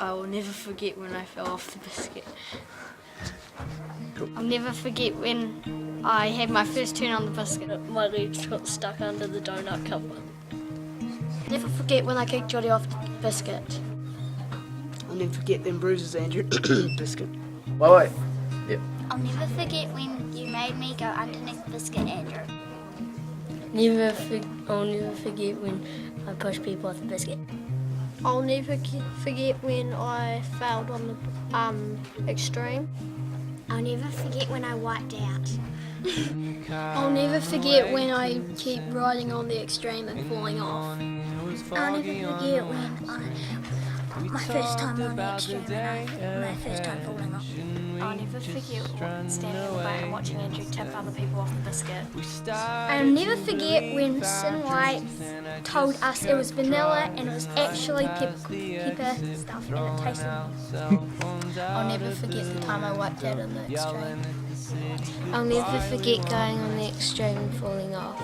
I will never forget when I fell off the biscuit. I'll never forget when I had my first turn on the biscuit. My legs got stuck under the donut cover. Never forget when I kicked Jodie off the biscuit. I'll never forget them bruises, Andrew. Biscuit. Wait. Yep. I'll never forget when you made me go underneath the biscuit, Andrew. I'll never forget when I pushed people off the biscuit. I'll never forget when I failed on the extreme. I'll never forget when I wiped out. I'll never forget when I keep riding on the extreme and falling off. I'll never forget when my first time on the extreme and my first time falling off. I'll never forget standing in the boat and watching Andrew tip other people off the biscuit. I'll never forget when Sin White told us it was vanilla and it was actually pepper stuff and it tasted. I'll never forget the time I wiped out on the extreme. I'll never forget going on the extreme and falling off.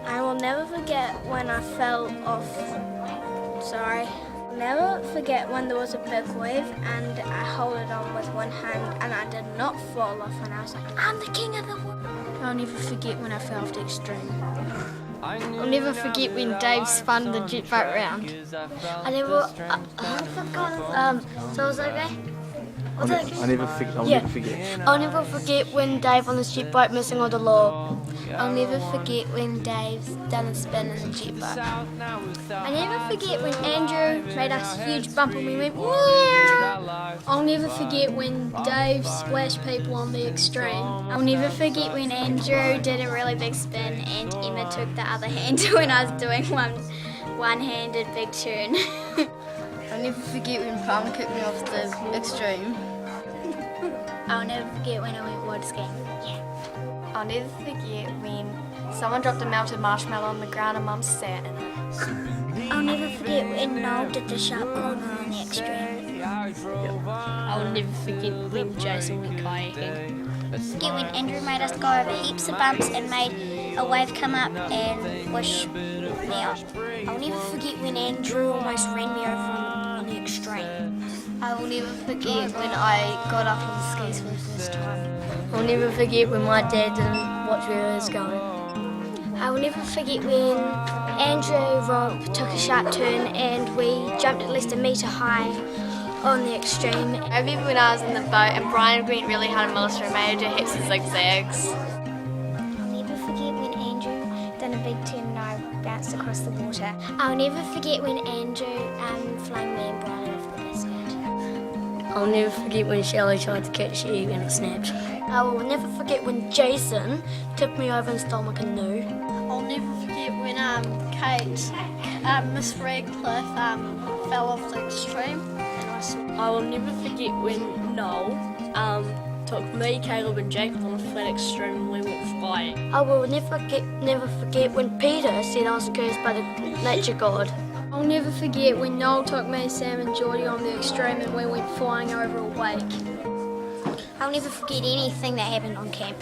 I will never forget when I fell off. Sorry. Never forget when there was a big wave and I held it on with one hand and I did not fall off and I was like, I'm the king of the world. I'll never forget when I fell off the extreme. I'll never forget when Dave spun the jet boat round. I never. So was that okay? Was that okay? I'll never forget. I'll never forget when Dave on the jet boat missing all the log. I'll never forget when Dave's done a spin in the jet boat. I never forget when Andrew made us a huge bump and we went meow. I'll never forget when Dave splashed people on the extreme. I'll never forget when Andrew did a really big spin and Emma took the other hand when I was doing one-handed big turn. I'll never forget when Palmer kicked me off the extreme. I'll never forget when I went water skiing. I'll never forget when someone dropped a melted marshmallow on the ground and Mum sat in it. I'll never forget when Noel did the sharp corner on the extreme. I'll never forget when Jason went kayaking. Forget when Andrew made us go over heaps of bumps and made a wave come up and push me off. I'll never forget when Andrew almost ran me over on the extreme. I will never forget when I got up on the skis for the first time. I'll never forget when my dad didn't watch where I was going. I will never forget when Andrew Rob took a sharp turn and we jumped at least a metre high on the extreme. I remember when I was in the boat and Brian went really hard and Melissa made her hips and zigzags. I'll never forget when Andrew done a big turn and I bounced across the water. I'll never forget when Andrew flung me and Brian off the biscuit. I'll never forget when Shelley tried to catch you and it snapped. I will never forget when Jason tipped me over and stole my canoe. I'll never forget when Kate, Miss Radcliffe, fell off the extreme. I will never forget when Noel took me, Caleb and Jacob on a flat extreme and we went flying. I will never forget when Peter said I was cursed by the nature god. I'll never forget when Noel took me, Sam and Geordie on the extreme and we went flying over a wake. I'll never forget anything that happened on camp.